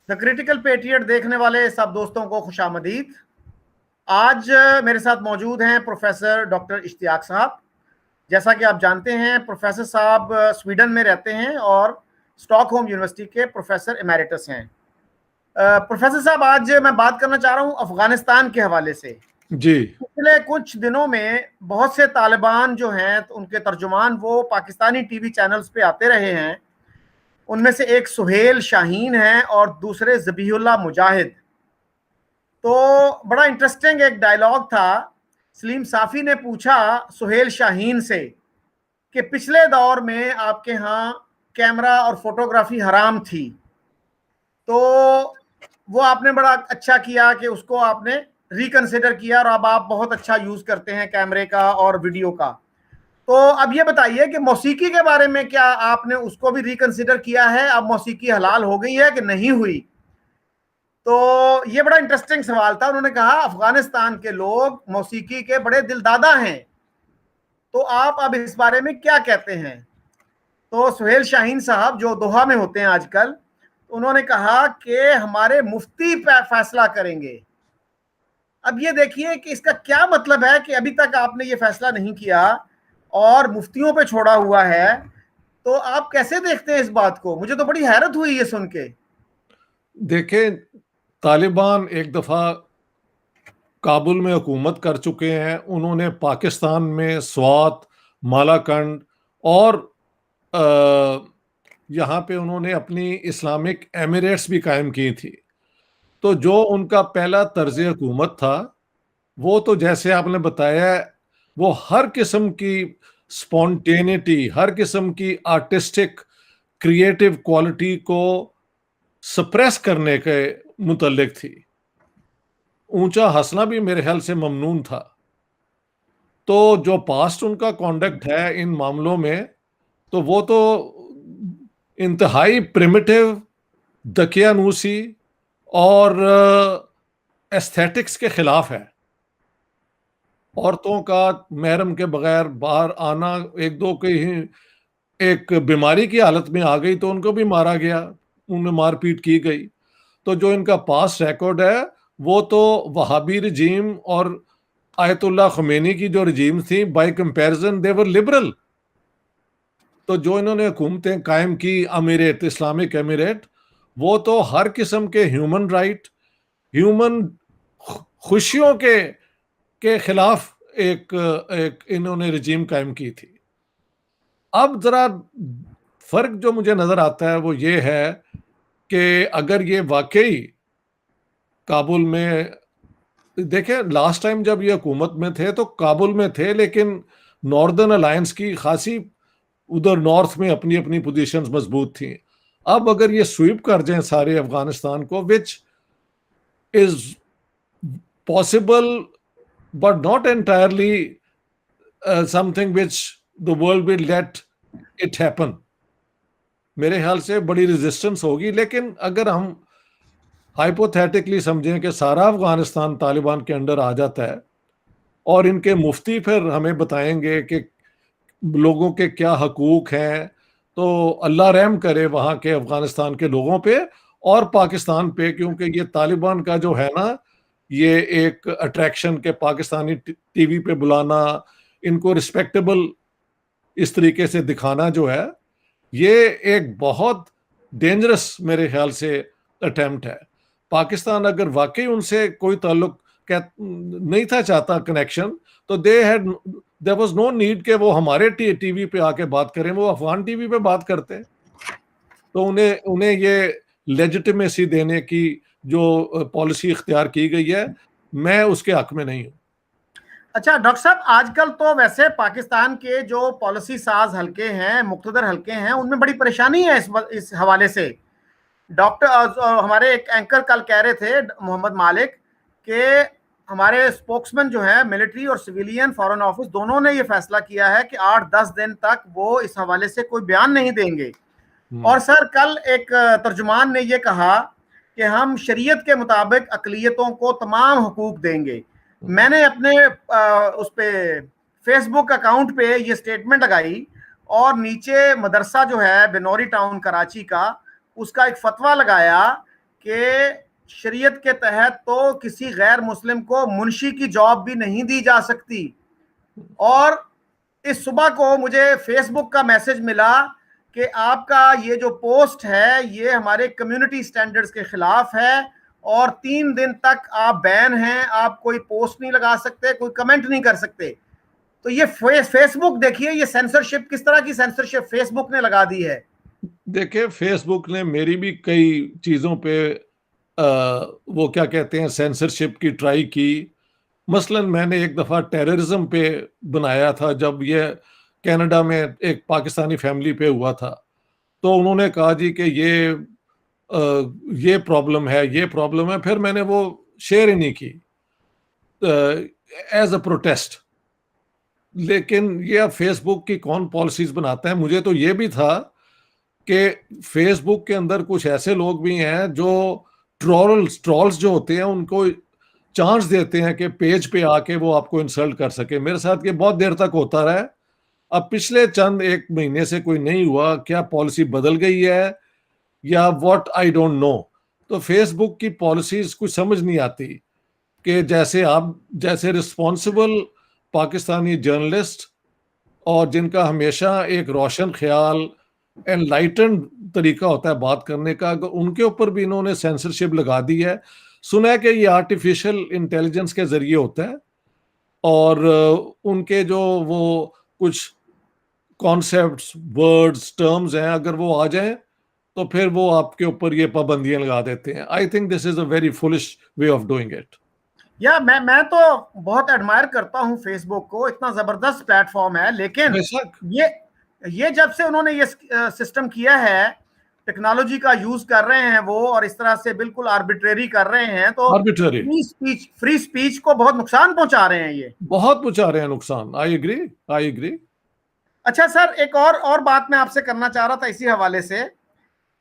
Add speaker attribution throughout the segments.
Speaker 1: The critical patriot देखने वाले सब दोस्तों को खुशामदीद। आज मेरे साथ मौजूद हैं प्रोफेसर डॉक्टर इश्तियाक साहब। जैसा कि आप जानते हैं, प्रोफेसर साहब स्वीडन में रहते हैं और स्टॉकहोम यूनिवर्सिटी के प्रोफेसर इमेरिटस हैं। प्रोफेसर साहब, आज मैं बात करना चाह रहा हूं अफगानिस्तान के हवाले से।
Speaker 2: जी।
Speaker 1: पिछले कुछ दिनों में बहुत से तालिबान जो हैं, तो उनके तर्जुमान वो पाकिस्तानी टीवी चैनल्स पे आते रहे हैं। उनमें से एक सुहेल शाहीन है और दूसरे ज़बीहुल्लाह मुजाहिद। तो बड़ा इंटरेस्टिंग एक डायलॉग था। सलीम साफ़ी ने पूछा सुहेल शाहीन से कि पिछले दौर में आपके यहाँ कैमरा और फोटोग्राफी हराम थी, तो वो आपने बड़ा अच्छा किया कि उसको आपने रिकंसिडर किया और अब आप बहुत अच्छा यूज करते हैं कैमरे का और वीडियो का। तो अब ये बताइए कि मौसीकी के बारे में क्या आपने उसको भी रिकंसिडर किया है? अब मौसीकी हलाल हो गई है कि नहीं हुई? तो ये बड़ा इंटरेस्टिंग सवाल था। उन्होंने कहा अफगानिस्तान के लोग मौसीकी के बड़े दिलदादा हैं, तो आप अब इस बारे में क्या कहते हैं? तो सुहेल शाहीन साहब जो दोहा में होते हैं आजकल, उन्होंने कहा कि हमारे मुफ्ती फैसला करेंगे। अब ये देखिए कि इसका क्या मतलब है कि अभी तक आपने ये फैसला नहीं किया और मुफ्तियों पे छोड़ा हुआ है। तो आप कैसे देखते हैं इस बात को? मुझे तो बड़ी हैरत हुई ये सुन के।
Speaker 2: देखें, तालिबान एक दफ़ा काबुल में हुकूमत कर चुके हैं। उन्होंने पाकिस्तान में स्वात, मालाकंड और यहाँ पे उन्होंने अपनी इस्लामिक एमिरेट्स भी कायम की थी। तो जो उनका पहला तर्ज हुकूमत था, वो तो जैसे आपने बताया, वो हर किस्म की स्पॉन्टेनिटी, हर किस्म की आर्टिस्टिक क्रिएटिव क्वालिटी को सप्रेस करने के मुतल्लिक थी। ऊंचा हंसना भी मेरे ख्याल से ममनून था। तो जो पास्ट उनका कॉन्डक्ट है इन मामलों में, तो वो तो इंतहाई प्रिमिटिव, दकियानूसी और एस्थेटिक्स के खिलाफ है। औरतों का महरम के बगैर बाहर आना, एक दो के ही एक बीमारी की हालत में आ गई तो उनको भी मारा गया, उनमें मारपीट की गई। तो जो इनका पास्ट रिकॉर्ड है, वो तो वहाबी रजीम और आयतुल्लाह खुमैनी की जो रजीम थी, बाय कंपैरिजन दे वर लिबरल। तो जो इन्होंने हुकूमतें कायम की, अमीरेत, इस्लामिक एमिरेट, वो तो हर किस्म के ह्यूमन राइट, ह्यूमन खुशियों के खिलाफ एक एक इन्होंने रजीम कायम की थी। अब जरा फर्क जो मुझे नजर आता है वो ये है कि अगर ये वाकई काबुल में, देखें लास्ट टाइम जब ये हुकूमत में थे तो काबुल में थे, लेकिन नॉर्दर्न अलायंस की खासी उधर नॉर्थ में अपनी अपनी पोजीशंस मजबूत थी। अब अगर ये स्वीप कर जाएं सारे अफगानिस्तान को, which is possible but not entirely something which the world will let it happen, मेरे ख्याल से बड़ी रेजिस्टेंस होगी। लेकिन अगर हम हाइपोथेटिकली समझें कि सारा अफगानिस्तान तालिबान के अंडर आ जाता है और इनके मुफ्ती फिर हमें बताएंगे कि लोगों के क्या हकूक हैं, तो अल्लाह रहम करे वहाँ के अफगानिस्तान के लोगों पे और पाकिस्तान पे। क्योंकि ये तालिबान का जो है ना, ये एक अट्रैक्शन के पाकिस्तानी टीवी पे बुलाना, इनको रिस्पेक्टेबल इस तरीके से दिखाना जो है, ये एक बहुत डेंजरस मेरे ख्याल से अटेम्प्ट है। पाकिस्तान अगर वाकई उनसे कोई ताल्लुक नहीं था चाहता, कनेक्शन, तो देयर वाज नो नीड कि वो हमारे टीवी पे आके बात करें, वो अफगान टीवी पे बात करते। तो उन्हें उन्हें ये लेजिटिमेसी देने की जो पॉलिसी इख्तियार की गई है, मैं उसके हक में नहीं हूं।
Speaker 1: अच्छा डॉक्टर साहब, आजकल तो वैसे पाकिस्तान के जो पॉलिसी साज हल्के हैं, मुक्तदर हल्के हैं, उनमें बड़ी परेशानी है इस हवाले से। डॉक्टर हमारे एक एंकर कल कह रहे थे, मोहम्मद मालिक, के हमारे स्पोक्समैन जो है मिलिट्री और सिविलियन फॉरेन ऑफिस दोनों ने ये फैसला किया है कि 8-10 दिन तक वो इस हवाले से कोई बयान नहीं देंगे। और सर कल एक तर्जुमान ने ये कहा कि हम शरीयत के मुताबिक अकलियतों को तमाम हुकूक देंगे। मैंने अपने उस पे फेसबुक अकाउंट पे ये स्टेटमेंट लगाई और नीचे मदरसा जो है बिनौरी टाउन कराची का, उसका एक फतवा लगाया कि शरीयत के तहत तो किसी गैर मुस्लिम को मुंशी की जॉब भी नहीं दी जा सकती। और इस सुबह को मुझे फेसबुक का मैसेज मिला कि आपका ये जो पोस्ट है ये हमारे कम्युनिटी स्टैंडर्ड्स के खिलाफ है और 3 दिन तक आप बैन हैं, आप कोई पोस्ट नहीं लगा सकते, कोई कमेंट नहीं कर सकते। तो ये फेसबुक देखिए, ये सेंसरशिप, किस तरह की सेंसरशिप फेसबुक ने लगा दी है।
Speaker 2: देखिए, फेसबुक ने मेरी भी कई चीज़ों पे वो क्या कहते हैं सेंसरशिप की ट्राई की। मसलन मैंने एक दफ़ा टेररिज्म पे बनाया था, जब ये कनाडा में एक पाकिस्तानी फैमिली पे हुआ था, तो उन्होंने कहा जी कि ये प्रॉब्लम है, ये प्रॉब्लम है, फिर मैंने वो शेयर ही नहीं की एज अ प्रोटेस्ट। लेकिन ये अब फेसबुक की कौन पॉलिसीज बनाता है। मुझे तो ये भी था कि फेसबुक के अंदर कुछ ऐसे लोग भी हैं जो ट्रॉल्स जो होते हैं उनको चांस देते हैं कि पेज पे आके वो आपको इंसल्ट कर सके। मेरे साथ ये बहुत देर तक होता रहा है। अब पिछले चंद एक महीने से कोई नहीं हुआ, क्या पॉलिसी बदल गई है या व्हाट, आई डोंट नो। तो फेसबुक की पॉलिसीज कुछ समझ नहीं आती कि जैसे रिस्पॉन्सिबल पाकिस्तानी जर्नलिस्ट और जिनका हमेशा एक रोशन ख्याल एनलाइटन तरीका होता है बात करने का, अगर उनके ऊपर भी इन्होंने सेंसरशिप लगा दी है। सुना है कि ये आर्टिफिशियल इंटेलिजेंस के जरिए होता है और उनके जो वो कुछ कॉन्सेप्ट्स, वर्ड्स, टर्म्स हैं, अगर वो आ जाएं तो फिर वो आपके ऊपर ये पाबंदियां लगा देते हैं। I think this is a very foolish way of doing it.
Speaker 1: या मैं तो बहुत एडमायर करता हूं फेसबुक को, इतना जबरदस्त प्लेटफॉर्म है। लेकिन
Speaker 2: बेशक
Speaker 1: ये जब से उन्होंने ये सिस्टम किया है, टेक्नोलॉजी का यूज कर रहे हैं वो, और इस तरह से बिल्कुल आर्बिट्रेरी कर रहे हैं, तो
Speaker 2: आर्बिट्ररी
Speaker 1: फ्री स्पीच को बहुत नुकसान पहुंचा रहे हैं ये।
Speaker 2: बहुत पहुंचा रहे हैं नुकसान। I agree, I agree.
Speaker 1: अच्छा सर, एक और बात मैं आपसे करना चाह रहा था इसी हवाले से।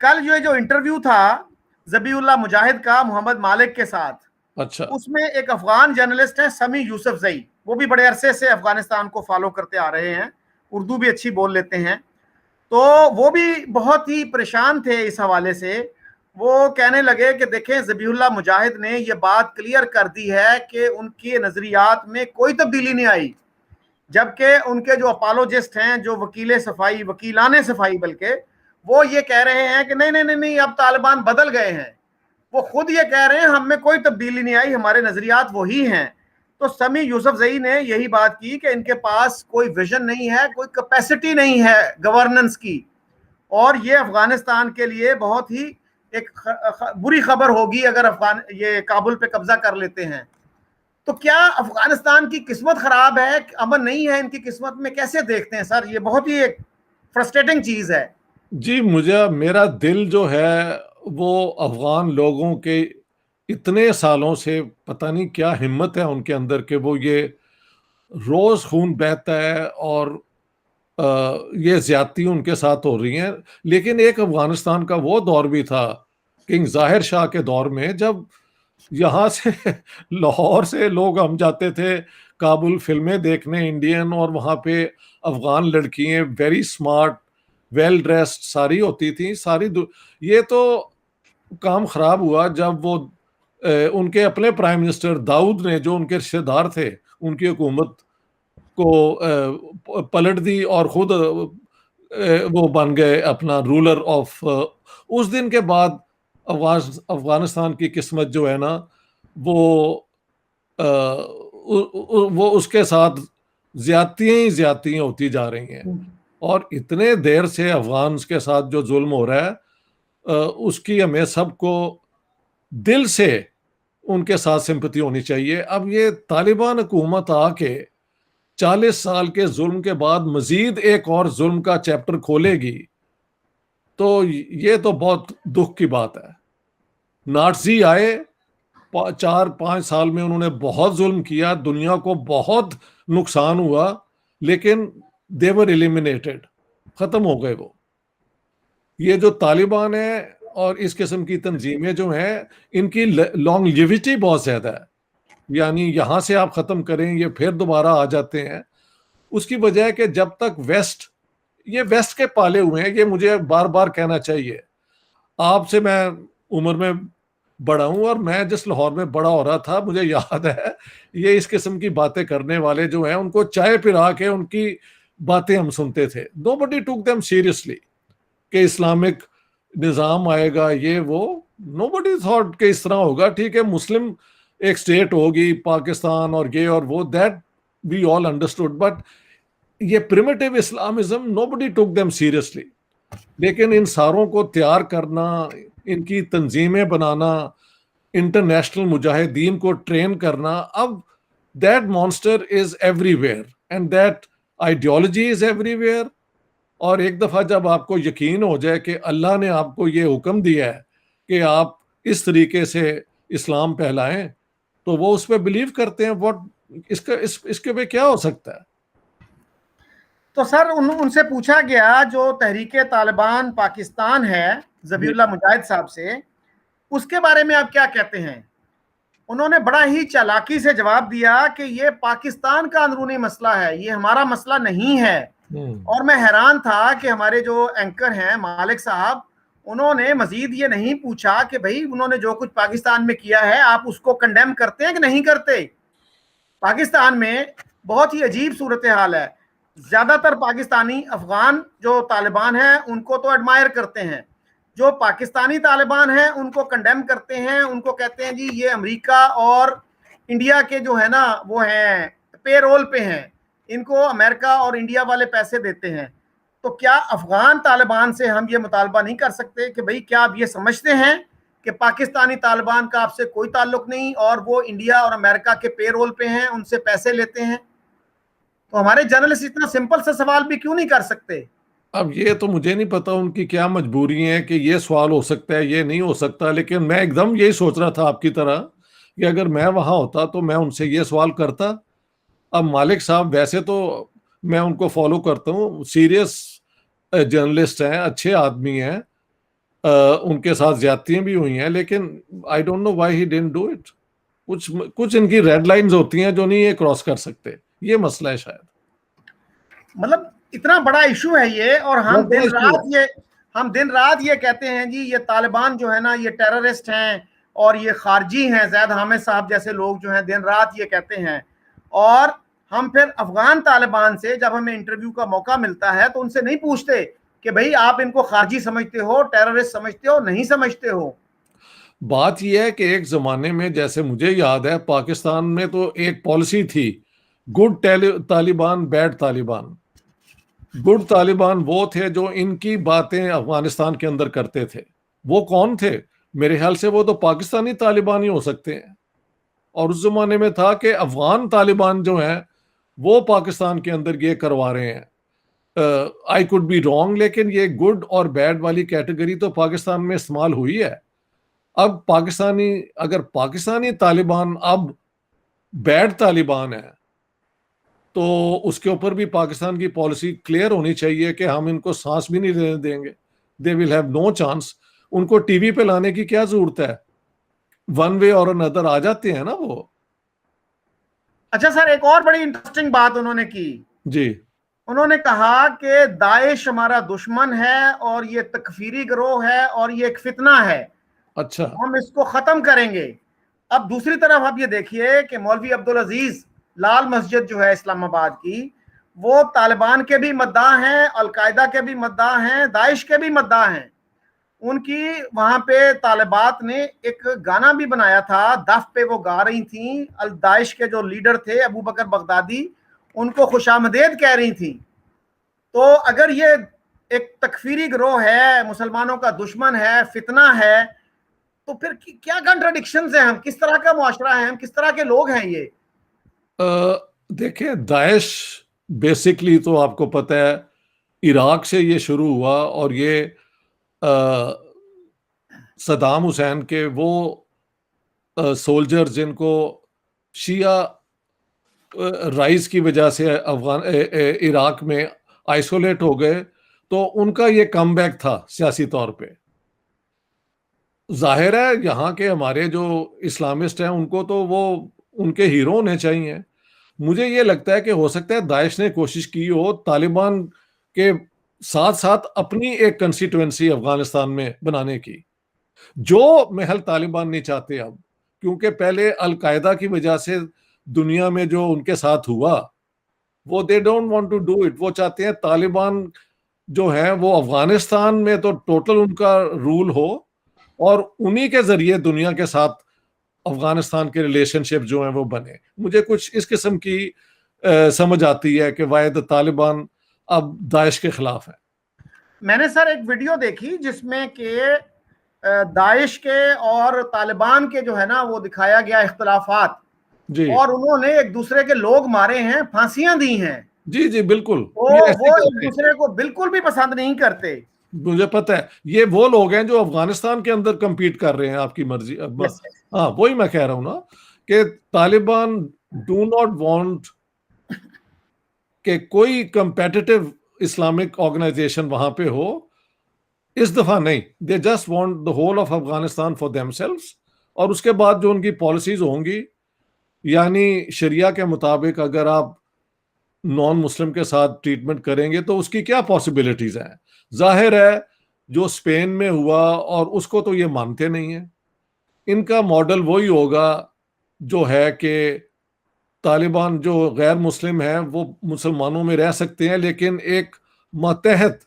Speaker 1: कल ये जो इंटरव्यू था जबीउल्लाह मुजाहिद का मोहम्मद मालिक के साथ,
Speaker 2: अच्छा,
Speaker 1: उसमें एक अफगान जर्नलिस्ट है समी यूसुफजई, वो भी बड़े अरसे से अफगानिस्तान को फॉलो करते आ रहे हैं, उर्दू भी अच्छी बोल लेते हैं। तो वो भी बहुत ही परेशान थे इस हवाले से। वो कहने लगे कि देखें, ज़बीहुल्लाह मुजाहिद ने ये बात क्लियर कर दी है कि उनके नज़रियात में कोई तब्दीली नहीं आई, जबकि उनके जो अपोलोजिस्ट हैं, जो वकीलाने सफाई बल्कि, वो ये कह रहे हैं कि नहीं नहीं नहीं नहीं, अब तालिबान बदल गए हैं। वो खुद ये कह रहे हैं हम में कोई तब्दीली नहीं आई, हमारे नजरियात वही हैं। तो समी यूसुफजई ने यही बात की कि इनके पास कोई विजन नहीं है, कोई कैपेसिटी नहीं है गवर्नेंस की, और ये अफगानिस्तान के लिए बहुत ही एक बुरी खबर होगी अगर ये काबुल पे कब्जा कर लेते हैं। तो क्या अफगानिस्तान की किस्मत खराब है, अमन नहीं है इनकी किस्मत में? कैसे देखते हैं सर? ये बहुत ही एक फ्रस्ट्रेटिंग चीज है।
Speaker 2: जी, मेरा दिल जो है वो अफगान लोगों के इतने सालों से पता नहीं क्या हिम्मत है उनके अंदर कि वो ये रोज खून बहता है और ये ज्यादती उनके साथ हो रही हैं। लेकिन एक अफगानिस्तान का वो दौर भी था किंग जाहिर शाह के दौर में, जब यहाँ से लाहौर से लोग हम जाते थे काबुल फिल्में देखने इंडियन, और वहाँ पे अफगान लड़कियां वेरी स्मार्ट, वेल ड्रेस्ड सारी होती थी ये तो काम खराब हुआ जब वो उनके अपने प्राइम मिनिस्टर दाऊद ने, जो उनके रिश्तेदार थे, उनकी हुकूमत को पलट दी और खुद वो बन गए अपना रूलर ऑफ। उस दिन के बाद अफगानिस्तान की किस्मत जो है ना वो वो उसके साथ ज्यादतियां ही ज्यादतियां होती जा रही हैं। और इतने देर से अफगान के साथ जो जुल्म हो रहा है उसकी हमें सबको दिल से उनके साथ सिंपैथी होनी चाहिए। अब ये तालिबान हुकूमत आके 40 साल के जुल्म के बाद मजीद एक और जुल्म का चैप्टर खोलेगी, तो ये तो बहुत दुख की बात है। नाटजी आए, 4-5 साल में उन्होंने बहुत जुल्म किया, दुनिया को बहुत नुकसान हुआ, लेकिन देवर एलिमिनेटेड, खत्म हो गए वो। ये जो तालिबान है और इस किस्म की तंजीमें जो हैं, इनकी लॉन्गेविटी बहुत ज्यादा है। यानी यहां से आप खत्म करें, ये फिर दोबारा आ जाते हैं। उसकी वजह है कि जब तक ये वेस्ट के पाले हुए हैं, ये मुझे बार बार कहना चाहिए। आपसे मैं उम्र में बड़ा हूं, और मैं जिस लाहौर में बड़ा हो रहा था मुझे याद है ये इस किस्म की बातें करने वाले जो हैं उनको चाय पिला के उनकी बातें हम सुनते थे। नोबडी टुक देम सीरियसली कि इस्लामिक निज़ाम आएगा ये वो। नोबडी थॉट कि इस तरह होगा। ठीक है, मुस्लिम एक स्टेट होगी पाकिस्तान और ये और वो, that we all understood, but ये primitive Islamism nobody took them seriously. लेकिन इन सारों को तैयार करना, इनकी तंजीमें बनाना, इंटरनेशनल मुजाहिदीन को ट्रेन करना, अब that monster is everywhere and that ideology is everywhere. और एक दफा जब आपको यकीन हो जाए कि अल्लाह ने आपको ये हुक्म दिया है कि आप इस तरीके से इस्लाम फैलाएं, तो वो उस पर बिलीव करते हैं। व्हाट इसके पे क्या हो सकता है?
Speaker 1: तो सर उनसे पूछा गया जो तहरीके तालिबान पाकिस्तान है जबीउल्लाह मुजाहिद साहब से, उसके बारे में आप क्या कहते हैं? उन्होंने बड़ा ही चालाकी से जवाब दिया कि ये पाकिस्तान का अंदरूनी मसला है, ये हमारा मसला नहीं है। और मैं हैरान था कि हमारे जो एंकर हैं मालिक साहब, उन्होंने मजीद ये नहीं पूछा कि भाई उन्होंने जो कुछ पाकिस्तान में किया है आप उसको कंडेम करते हैं कि नहीं करते। पाकिस्तान में बहुत ही अजीब सूरत हाल है। ज्यादातर पाकिस्तानी अफगान जो तालिबान हैं उनको तो एडमायर करते हैं, जो पाकिस्तानी तालिबान हैं उनको कंडेम करते हैं, उनको कहते हैं जी ये अमेरिका और इंडिया के जो है ना वो हैं पेरोल पे हैं, इनको अमेरिका और इंडिया वाले पैसे देते हैं। तो क्या अफगान तालिबान से हम ये मुतालबा नहीं कर सकते कि भाई क्या आप ये समझते हैं कि पाकिस्तानी तालिबान का आपसे कोई ताल्लुक नहीं और वो इंडिया और अमेरिका के पेरोल पे हैं, उनसे पैसे लेते हैं? तो हमारे जर्नलिस्ट इतना सिंपल सा सवाल भी क्यों नहीं कर सकते?
Speaker 2: अब ये तो मुझे नहीं पता उनकी क्या मजबूरी है कि ये सवाल हो सकता है ये नहीं हो सकता, लेकिन मैं एकदम यही सोच रहा था आपकी तरह कि अगर मैं वहां होता तो मैं उनसे ये सवाल करता। अब मालिक साहब वैसे तो मैं उनको फॉलो करता हूँ, सीरियस जर्नलिस्ट हैं, अच्छे आदमी हैं, उनके साथ ज्यादतियां भी हुई हैं, लेकिन I don't know why he didn't do it. कुछ कुछ इनकी रेड लाइंस होती हैं जो नहीं ये क्रॉस कर सकते, ये मसला है शायद।
Speaker 1: मतलब इतना बड़ा इशू है ये, और हम दिन रात ये कहते हैं जी ये तालिबान जो है ना ये टेररिस्ट हैं और ये खारजी हैं, जैद हामिद साहब जैसे लोग जो हैं दिन रात ये कहते हैं। और हम फिर अफगान तालिबान से जब हमें इंटरव्यू का मौका मिलता है तो उनसे नहीं पूछते कि भाई आप इनको खारजी समझते हो, टेररिस्ट समझते हो, नहीं समझते हो।
Speaker 2: बात यह है कि एक जमाने में, जैसे मुझे याद है, पाकिस्तान में तो एक पॉलिसी थी, good Taliban bad Taliban. Good Taliban वो थे जो इनकी बातें अफगानिस्तान के अंदर करते थे। वो कौन थे? मेरे ख्याल से वो तो पाकिस्तानी तालिबान ही हो सकते हैं। और उस जमाने में था कि अफगान तालिबान जो हैं वो पाकिस्तान के अंदर ये करवा रहे हैं। आई कुड बी रॉन्ग, लेकिन ये गुड और बैड वाली कैटेगरी तो पाकिस्तान में इस्तेमाल हुई है। अब अगर पाकिस्तानी तालिबान अब बैड तालिबान है तो उसके ऊपर भी पाकिस्तान की पॉलिसी क्लियर होनी चाहिए कि हम इनको सांस भी नहीं लेने देंगे। They will have no chance. उनको टीवी पे लाने की क्या जरूरत है? वन वे और अनदर आ जाते हैं ना वो।
Speaker 1: अच्छा सर, एक और बड़ी इंटरेस्टिंग बात उन्होंने की
Speaker 2: जी।
Speaker 1: उन्होंने कहा कि दाइश हमारा दुश्मन है और ये तकफीरी गिरोह है और ये एक फितना है,
Speaker 2: अच्छा।
Speaker 1: हम इसको खत्म करेंगे। अब दूसरी तरफ आप ये देखिए कि मौलवी अब्दुल अजीज लाल मस्जिद जो है इस्लामाबाद की, वो तालिबान के भी मद्दाह हैं, अलकायदा के भी मद्दाह हैं, दाइश के भी मद्दाह हैं। उनकी वहां पे तालिबात ने एक गाना भी बनाया था, दफ पे वो गा रही थी, अल दाइश के जो लीडर थे अबू बकर बगदादी उनको खुशामदेद कह रही थी। तो अगर ये एक तकफीरी गिरोह है, मुसलमानों का दुश्मन है, फितना है, तो फिर क्या कंट्राडिक्शंस हैं? हम किस तरह का मुआशरा है, हम किस तरह के लोग हैं ये?
Speaker 2: देखिए, दाइश बेसिकली तो आपको पता है इराक से ये शुरू हुआ, और ये सदाम हुसैन के वो सोल्जर जिनको शिया राइज की वजह से इराक में आइसोलेट हो गए, तो उनका ये कमबैक था सियासी तौर पे। जाहिर है यहाँ के हमारे जो इस्लामिस्ट हैं उनको तो वो उनके हीरो होने चाहिए। मुझे ये लगता है कि हो सकता है दाइश ने कोशिश की हो तालिबान के साथ साथ अपनी एक कंस्टिट्यूएंसी अफगानिस्तान में बनाने की। जो महल तालिबान नहीं चाहते अब, क्योंकि पहले अलकायदा की वजह से दुनिया में जो उनके साथ हुआ, वो they don't want to do it. वो चाहते हैं तालिबान जो है वो अफगानिस्तान में तो टोटल उनका रूल हो, और उन्हीं के जरिए दुनिया के साथ अफगानिस्तान के रिलेशनशिप जो है वो बने। मुझे कुछ इस किस्म की समझ आती है कि वायद तालिबान अब दाइश के खिलाफ है।
Speaker 1: मैंने सर एक वीडियो देखी जिसमें कि दाइश के और तालिबान के जो है ना वो दिखाया गया इख्तलाफात,
Speaker 2: जी
Speaker 1: और उन्होंने एक दूसरे के लोग मारे हैं, फांसियां दी हैं।
Speaker 2: जी जी बिल्कुल,
Speaker 1: तो
Speaker 2: ये ऐसे ही
Speaker 1: वो एक
Speaker 2: करते हैं।
Speaker 1: दूसरे को बिल्कुल भी पसंद नहीं करते।
Speaker 2: मुझे पता है, ये वो लोग हैं जो अफगानिस्तान के अंदर compete कर रहे हैं आपकी मर्जी अब।
Speaker 1: यस।
Speaker 2: हाँ, वही मैं कह रहा हूं ना कि तालिबान डू नॉट वांट कि कोई कंपेटिटिव इस्लामिक ऑर्गेनाइजेशन वहां पे हो। इस दफा नहीं, they just want the whole of Afghanistan for themselves. और उसके बाद जो उनकी पॉलिसीज होंगी, यानी शरिया के मुताबिक अगर आप नॉन मुस्लिम के साथ ट्रीटमेंट करेंगे तो उसकी क्या पॉसिबिलिटीज हैं। जाहिर है जो स्पेन में हुआ, और उसको तो ये मानते नहीं है। इनका मॉडल वही होगा जो है कि तालिबान जो गैर मुस्लिम है वो मुसलमानों में रह सकते हैं, लेकिन एक मातहत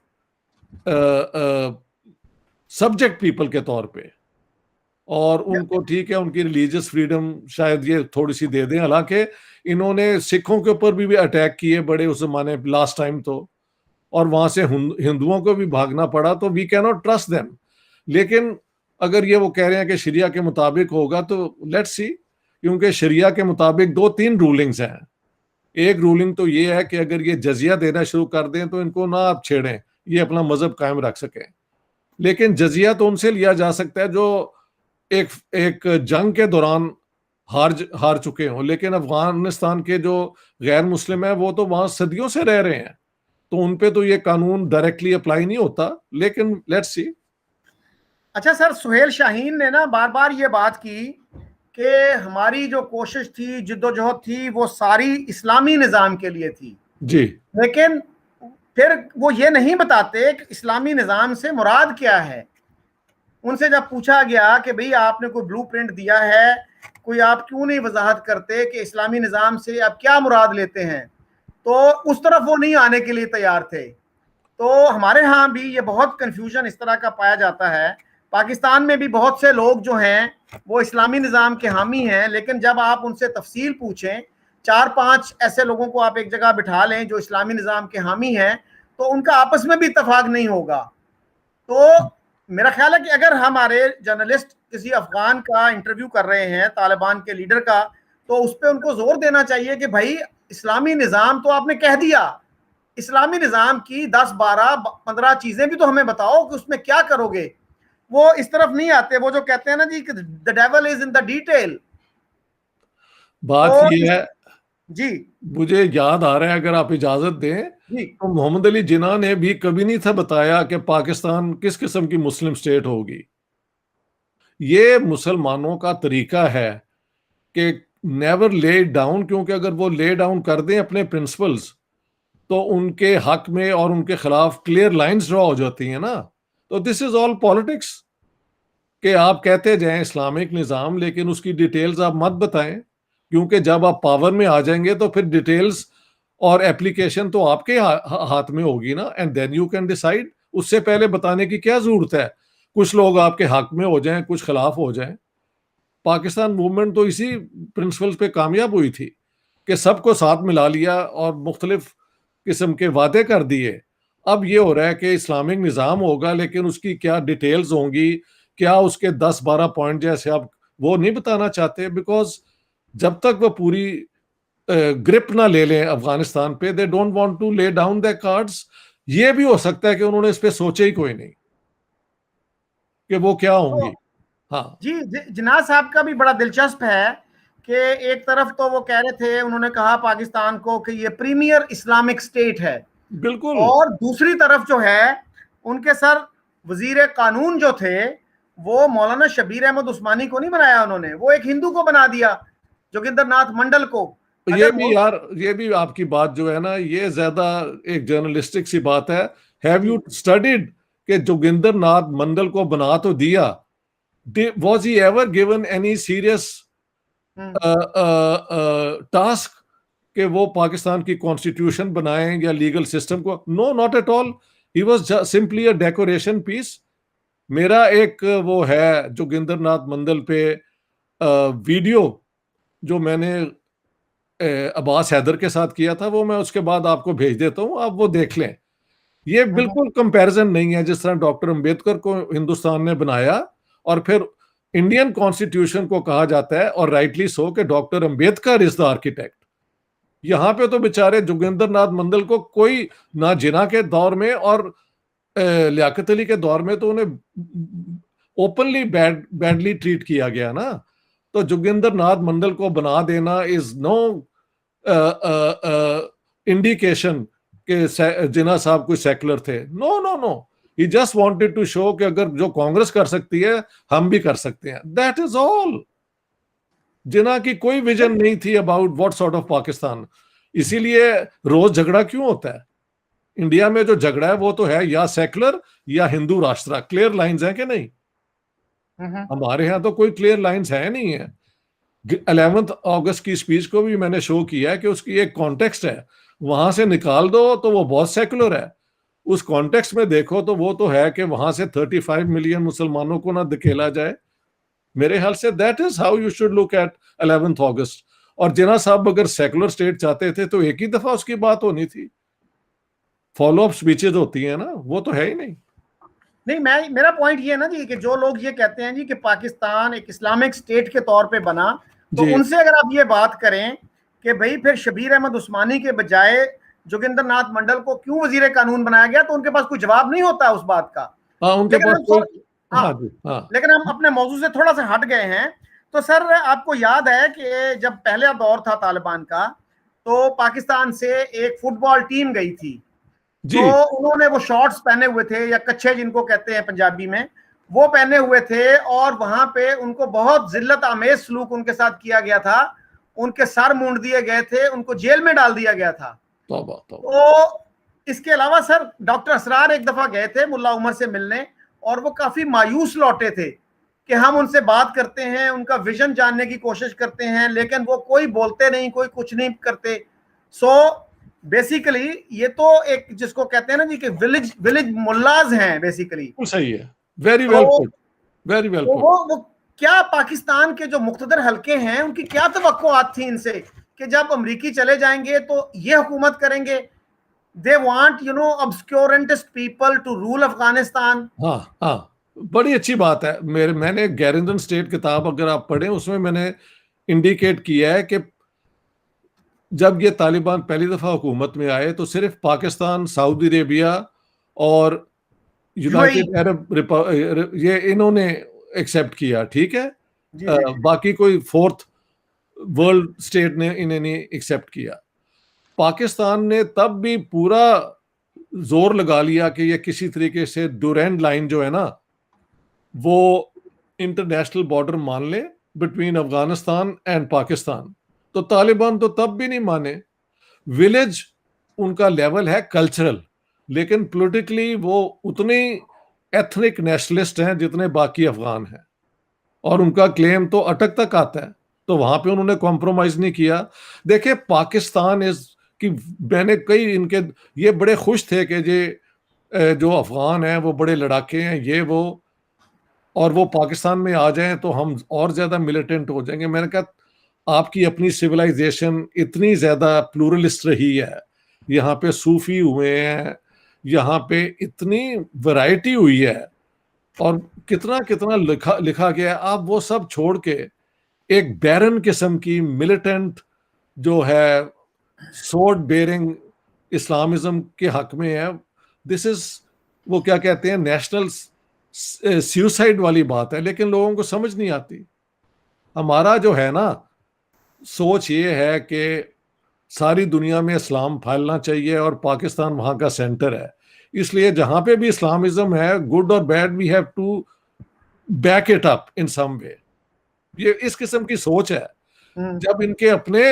Speaker 2: सब्जेक्ट पीपल के तौर पे। और उनको ठीक है, उनकी रिलीजियस फ्रीडम शायद ये थोड़ी सी दे दें। हालांकि इन्होंने सिखों के ऊपर भी अटैक किए बड़े उस जमाने लास्ट टाइम तो, और वहां से हिंदुओं को भी भागना पड़ा। तो we can not trust them. लेकिन अगर ये वो कह रहे हैं कि शरिया के मुताबिक होगा तो लेट्स सी, क्योंकि शरिया के मुताबिक दो तीन रूलिंग्स हैं। एक रूलिंग तो ये है कि अगर ये जजिया देना शुरू कर दें तो इनको ना आप छेड़ें, ये अपना मजहब कायम रख सकें। लेकिन जजिया तो उनसे लिया जा सकता है जो एक एक जंग के दौरान हार चुके हों। लेकिन अफगानिस्तान के जो गैर मुस्लिम है वो तो वहां सदियों से रह रहे हैं, तो उनपे तो ये कानून डायरेक्टली अप्लाई नहीं होता। लेकिन लेट्स सी।
Speaker 1: अच्छा सर, सुहेल शाहीन ने ना बार बार ये बात की कि हमारी जो कोशिश थी, जिद्दोजहद थी, वो सारी इस्लामी निज़ाम के लिए थी।
Speaker 2: जी
Speaker 1: लेकिन फिर वो ये नहीं बताते कि इस्लामी निज़ाम से मुराद क्या है। उनसे जब पूछा गया कि भाई आपने कोई ब्लूप्रिंट दिया है, कोई आप क्यों नहीं वजाहत करते कि इस्लामी निज़ाम से आप क्या मुराद लेते हैं, तो उस तरफ वो नहीं आने के लिए तैयार थे। तो हमारे यहाँ भी ये बहुत कंफ्यूजन इस तरह का पाया जाता है। पाकिस्तान में भी बहुत से लोग जो हैं वो इस्लामी निज़ाम के हामी हैं, लेकिन जब आप उनसे तफसील पूछें, 4-5 ऐसे लोगों को आप एक जगह बिठा लें जो इस्लामी निज़ाम के हामी हैं, तो उनका आपस में भी इत्तेफाक नहीं होगा। तो मेरा ख्याल है कि अगर हमारे जर्नलिस्ट किसी अफगान का इंटरव्यू कर रहे हैं, तालिबान के लीडर का, तो उस पर उनको जोर देना चाहिए कि भाई इस्लामी निज़ाम तो आपने कह दिया, इस्लामी निज़ाम की 10-12-15 चीजें भी तो हमें बताओ कि उसमें क्या करोगे। वो इस तरफ नहीं आते, वो जो कहते हैं ना जी, the devil is in the detail.
Speaker 2: बात
Speaker 1: तो
Speaker 2: ये है,
Speaker 1: जी
Speaker 2: मुझे याद आ रहा है, अगर आप इजाजत दें,
Speaker 1: जी
Speaker 2: तो मोहम्मद अली जिन्ना ने भी कभी नहीं था बताया कि पाकिस्तान किस किस्म की मुस्लिम स्टेट होगी। ये मुसलमानों का तरीका है कि नेवर ले डाउन, क्योंकि अगर वो ले डाउन कर दें अपने प्रिंसिपल्स तो उनके हक में और उनके खिलाफ क्लियर लाइंस ड्रॉ हो जाती हैं ना। तो दिस इज ऑल पॉलिटिक्स, कि आप कहते जाएं इस्लामिक निज़ाम, लेकिन उसकी डिटेल्स आप मत बताएं, क्योंकि जब आप पावर में आ जाएंगे तो फिर डिटेल्स और एप्लीकेशन तो आपके हाथ में होगी ना, and then you can decide. उससे पहले बताने की क्या जरूरत है? कुछ लोग आपके हक में हो जाएं, कुछ खिलाफ हो जाएं। पाकिस्तान मूवमेंट तो इसी प्रिंसिपल्स पे कामयाब हुई थी कि सबको साथ मिला लिया और मुख्तलिफ किस्म के वादे कर दिए। अब ये हो रहा है कि इस्लामिक निज़ाम होगा, लेकिन उसकी क्या डिटेल्स होंगी, क्या उसके 10-12 पॉइंट जैसे आप वो नहीं बताना चाहते, बिकॉज जब तक वो पूरी ग्रिप ना ले लें अफगानिस्तान पे, they don't want to lay down the cards. ये भी हो सकता है कि उन्होंने इस पे सोचे ही कोई नहीं कि वो क्या
Speaker 1: तो
Speaker 2: होंगी। हाँ
Speaker 1: जी जिन्ना साहब का भी बड़ा दिलचस्प है कि एक तरफ तो वो कह रहे थे, उन्होंने कहा पाकिस्तान को कि ये प्रीमियर इस्लामिक स्टेट है,
Speaker 2: बिल्कुल।
Speaker 1: और दूसरी तरफ जो है उनके सर वजीर कानून जो थे वो मौलाना शबीर अहमद उस्मानी को नहीं बनाया उन्होंने, वो एक हिंदू को बना दिया, जोगिंदर नाथ मंडल को।
Speaker 2: ये
Speaker 1: अगर
Speaker 2: भी यार, ये भी आपकी बात जो है ना, ये ज्यादा एक जर्नलिस्टिक सी बात है। हैव
Speaker 1: जी
Speaker 2: यू स्टडीड कि जोगिंदर नाथ मंडल को बना तो दिया, Was he ever given any serious task कि वो पाकिस्तान की कॉन्स्टिट्यूशन बनाएं या लीगल सिस्टम को? No, not at all. He was simply a decoration piece. मेरा एक वो है जोगिंदर नाथ मंडल पे वीडियो जो मैंने अब्बास हैदर के साथ किया था, वो मैं उसके बाद आपको भेज देता हूं, आप वो देख लें. ये बिल्कुल कंपैरिजन नहीं है जिस तरह डॉक्टर अंबेडकर को हिंदुस्तान ने बनाया और फिर इंडियन कॉन्स्टिट्यूशन को कहा जाता है, और राइटली सो, कि doctor Ambedkar is the architect. यहां पे तो बेचारे जोगिंदर नाथ मंडल को कोई ना जिना के दौर में और लियाकत अली के दौर में तो उन्हें ओपनली बैडली ट्रीट किया गया ना. तो जोगिंदर नाथ मंडल को बना देना इज नो इंडिकेशन कि जिना साहब कोई सेकुलर थे. No no no, he just wanted to show कि अगर जो कांग्रेस कर सकती है हम भी कर सकते हैं. That is all. जिना की कोई विजन नहीं थी about what sort of Pakistan. इसीलिए रोज झगड़ा क्यों होता है इंडिया में? जो झगड़ा है वो तो है या सेकुलर या हिंदू राष्ट्र. क्लियर लाइंस हैं कि नहीं? हमारे यहाँ तो कोई क्लियर लाइंस है नहीं है. 11 अगस्त की स्पीच को भी मैंने शो किया है कि उसकी एक कॉन्टेक्स्ट है, वहां से निकाल दो तो वो बहुत सेकुलर है. उस कॉन्टेक्स्ट में देखो तो वो तो है कि वहां से 35 मिलियन मुसलमानों को ना धकेला जाए. मेरे ख्याल say that is how you should look at 11 अगस्त. और जिना साहब अगर सेकुलर स्टेट चाहते थे तो एक ही दफा उसकी बात होनी थी. फॉलो अप स्पीचेज होती है ना, वो तो है ही नहीं.
Speaker 1: नहीं, मेरा पॉइंट ये है ना जी कि जो लोग ये कहते हैं जी कि पाकिस्तान एक इस्लामिक स्टेट के तौर पे बना, तो उनसे अगर आप ये बात करें कि भाई फिर शबीर अहमद उस्मानी के बजाय जोगिंदर नाथ मंडल को क्यों वजीर कानून बनाया गया, तो उनके पास कोई जवाब नहीं होता उस बात का.
Speaker 2: उनके पास
Speaker 1: लेकिन हम अपने मौजू से थोड़ा सा हट गए हैं. तो सर आपको याद है कि जब पहला दौर था तालिबान का, तो पाकिस्तान से एक फुटबॉल टीम गई थी. तो उन्होंने वो शॉर्ट्स पहने हुए थे, या कच्छे जिनको कहते हैं पंजाबी में, वो पहने हुए थे, और वहां पे उनको बहुत जिल्लत आमेज सलूक उनके साथ किया गया था. उनके सर मूंड दिए गए थे, उनको जेल में डाल दिया गया था. तो इसके अलावा सर डॉक्टर असरार एक दफा गए थे मुल्ला उमर से मिलने, और वो काफी मायूस लौटे थे कि हम उनसे बात करते हैं, उनका विजन जानने की कोशिश करते हैं, लेकिन वो कोई बोलते नहीं, कोई कुछ नहीं करते. सो बेसिकली ये तो एक जिसको कहते हैं ना जी कि विलेज मुल्लाज हैं बेसिकली.
Speaker 2: सही है. Very well put, very well put.
Speaker 1: वो क्या पाकिस्तान के जो मुख्तदर हलके हैं उनकी क्या तवक्कुआत थी इनसे कि जब अमरीकी चले जाएंगे तो ये हुकूमत करेंगे? They want obscurantist people to rule Afghanistan.
Speaker 2: हाँ, बड़ी अच्छी बात है. मैंने गैरिंडन स्टेट किताब अगर आप पढ़ें, उसमें मैंने इंडिकेट किया है कि जब ये तालिबान पहली दफा हुकूमत में आए तो सिर्फ पाकिस्तान, सऊदी अरेबिया और यूनाइटेड अरब ये इन्होंने एक्सेप्ट किया. ठीक है, बाकी कोई फोर्थ वर्ल्ड स्टेट ने इन्हें नहीं एक्सेप्ट किया. पाकिस्तान ने तब भी पूरा जोर लगा लिया कि ये किसी तरीके से डुरैंड लाइन जो है ना, वो इंटरनेशनल बॉर्डर मान ले बिटवीन अफगानिस्तान एंड पाकिस्तान. तो तालिबान तो तब भी नहीं माने. विलेज उनका लेवल है कल्चरल, लेकिन पॉलिटिकली वो उतने एथनिक नेशनलिस्ट हैं जितने बाकी अफगान हैं, और उनका क्लेम तो अटक तक आता है. तो वहां पे उन्होंने कॉम्प्रोमाइज नहीं किया. देखिए पाकिस्तान इज कि मैंने कई इनके ये बड़े खुश थे कि ये जो अफगान हैं वो बड़े लड़ाके हैं, ये वो, और वो पाकिस्तान में आ जाएं तो हम और ज्यादा मिलिटेंट हो जाएंगे. मैंने कहा आपकी अपनी सिविलाइजेशन इतनी ज्यादा प्लूरलिस्ट रही है, यहाँ पे सूफी हुए हैं, यहाँ पे इतनी वैरायटी हुई है, और कितना कितना लिखा गया है. आप वो सब छोड़ के एक बैरन किस्म की मिलिटेंट जो है सोर्ड बेरिंग इस्लामिज्म के हक में है. दिस इज वो क्या कहते हैं, नेशनल सुसाइड वाली बात है, लेकिन लोगों को समझ नहीं आती. हमारा जो है ना सोच ये है कि सारी दुनिया में इस्लाम फैलना चाहिए और पाकिस्तान वहां का सेंटर है. इसलिए जहां पे भी इस्लामिज्म है, गुड और bad, we have to back it up in some way. ये इस किस्म की सोच है. जब इनके अपने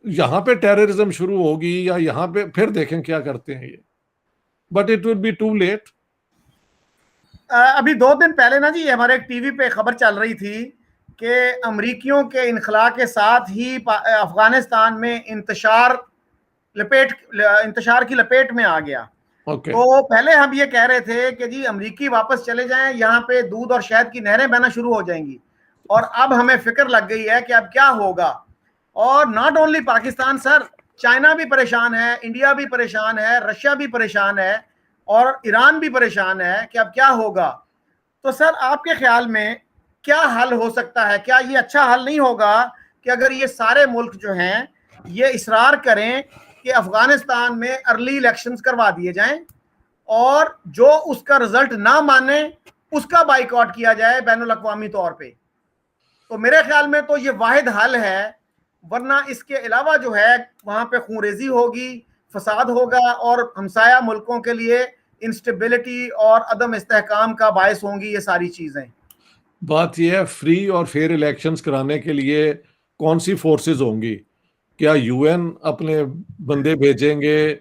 Speaker 2: यहाँ पे टेररिज्म शुरू होगी या यहाँ पे, फिर देखें क्या करते हैं ये. But it will be too late.
Speaker 1: अभी 2 दिन पहले ना जी हमारे एक टीवी पे खबर चल रही थी कि अमरीकियों के इनखला के साथ ही अफगानिस्तान में इंतशार की लपेट में आ गया।
Speaker 2: ओके।
Speaker 1: तो पहले हम ये कह रहे थे कि जी अमरीकी वापस चले जाएं, यहाँ पे दूध और शहद की नहरें बहना शुरू हो जाएंगी। और अब हमें फिक्र लग गई है कि अब क्या होगा। और not only Pakistan sir, China भी परेशान है, इंडिया भी परेशान है, रशिया भी परेशान है और ईरान भी परेशान है कि अब क्या होगा। तो सर आपके ख्याल में क्या हल हो सकता है? क्या ये अच्छा हल नहीं होगा कि अगर ये सारे मुल्क जो हैं ये इसरार करें कि अफगानिस्तान में अर्ली इलेक्शंस करवा दिए जाएं और जो उसका रिजल्ट ना माने उसका बाइकआउट किया जाए बैनुल अक़वामी तौर पे? तो मेरे ख्याल में तो ये वाहिद हल है, वरना इसके अलावा जो है वहां पे खूनरेजी होगी, फसाद होगा और हमसाया मुल्कों के लिए इंस्टेबिलिटी और अदम इस्तेहकाम का बायस होंगी ये सारी चीजें।
Speaker 2: बात यह है, फ्री और फेयर इलेक्शंस कराने के लिए कौन सी फोर्सेस होंगी? क्या यूएन अपने बंदे भेजेंगे?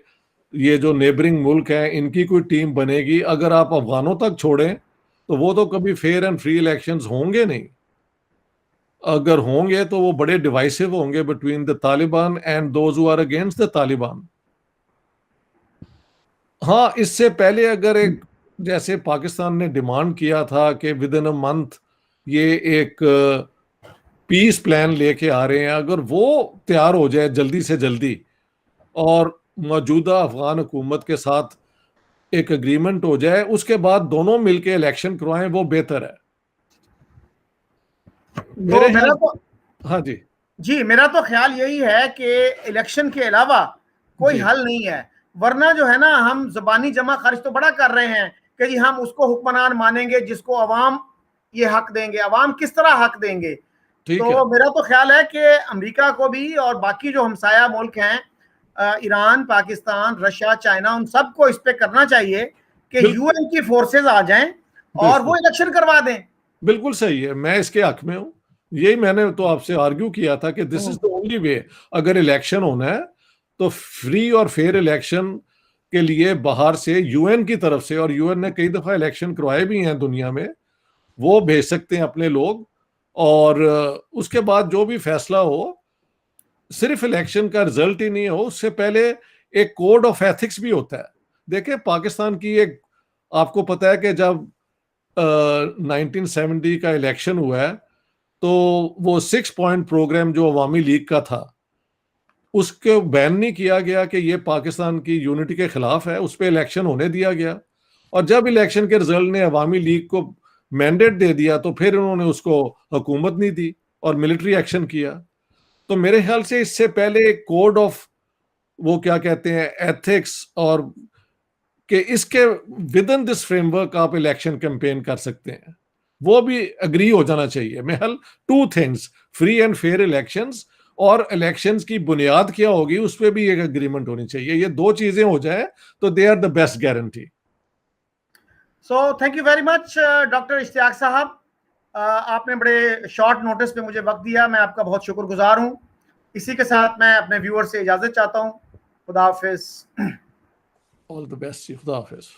Speaker 2: ये जो नेबरिंग मुल्क हैं इनकी कोई टीम बनेगी? अगर आप अफगानों तक छोड़ें तो वो तो कभी फेयर एंड फ्री इलेक्शंस होंगे नहीं। अगर होंगे तो वो बड़े डिवाइसिव होंगे between the Taliban and those who are against the Taliban. हाँ, इससे पहले अगर एक, जैसे पाकिस्तान ने डिमांड किया था कि विद इन अ मंथ ये एक पीस प्लान लेके आ रहे हैं, अगर वो तैयार हो जाए जल्दी से जल्दी और मौजूदा अफगान हुकूमत के साथ एक एग्रीमेंट हो जाए, उसके बाद दोनों मिलके इलेक्शन करवाएं, वो बेहतर है मेरे
Speaker 1: तो मेरा
Speaker 2: ख्याल।
Speaker 1: तो
Speaker 2: हाँ जी।
Speaker 1: जी मेरा तो ख्याल यही है कि इलेक्शन के अलावा कोई
Speaker 2: जी।
Speaker 1: हल नहीं है। वरना जो है ना हम जबानी जमा खर्च तो बड़ा कर रहे हैं कि जी हम उसको हुक्मरान मानेंगे जिसको अवाम ये हक देंगे। अवाम किस तरह हक देंगे?
Speaker 2: ठीक है।
Speaker 1: तो मेरा तो ख्याल है कि अमेरिका को भी और बाकी जो हमसाया मुल्क हैं ईरान, पाकिस्तान, रशिया, चाइना, उन सबको इस पे करना चाहिए कि
Speaker 2: बिल्कुल।
Speaker 1: यूएन की फोर्सेज आ जाएं और वो
Speaker 2: बिल्कुल।
Speaker 1: इलेक्शन करवा दें।
Speaker 2: बिल्कुल सही है, मैं इसके हक में हूँ। यही मैंने तो आपसे आर्ग्यू किया था कि this is the only way. अगर इलेक्शन होना है तो फ्री और फेयर इलेक्शन के लिए बाहर से यूएन की तरफ से, और यूएन ने कई दफा इलेक्शन करवाए भी हैं दुनिया में, वो भेज सकते हैं अपने लोग। और उसके बाद जो भी फैसला हो, सिर्फ इलेक्शन का रिजल्ट ही नहीं हो, उससे पहले एक कोड ऑफ एथिक्स भी होता है। देखिए पाकिस्तान की एक, आपको पता है कि जब 1970 का इलेक्शन हुआ है तो वो 6 पॉइंट प्रोग्राम जो अवामी लीग का था उसको बैन नहीं किया गया कि ये पाकिस्तान की यूनिटी के खिलाफ है, उस पर इलेक्शन होने दिया गया। और जब इलेक्शन के रिजल्ट ने अवामी लीग को मैंडेट दे दिया तो फिर उन्होंने उसको हुकूमत नहीं दी और मिलिट्री एक्शन किया। तो मेरे ख्याल से इससे पहले एक कोड ऑफ, वो क्या कहते हैं, एथिक्स, और कि इसके विद इन दिस फ्रेमवर्क आप इलेक्शन कैंपेन कर सकते हैं, वो भी एग्री हो जाना चाहिए महल। Two things, free and fair elections और इलेक्शंस की बुनियाद क्या होगी उस पर भी एक एग्रीमेंट होनी चाहिए। ये दो चीजें हो जाए तो they are the best guarantee.
Speaker 1: So thank you very much doctor Ishtiaq साहब, आपने बड़े शॉर्ट नोटिस पे मुझे वक्त दिया, मैं आपका बहुत शुक्रगुजार हूँ। इसी के साथ मैं अपने व्यूअर से इजाजत चाहता हूँ। खुदा हाफिज।
Speaker 2: All the best. खुदा हाफिज।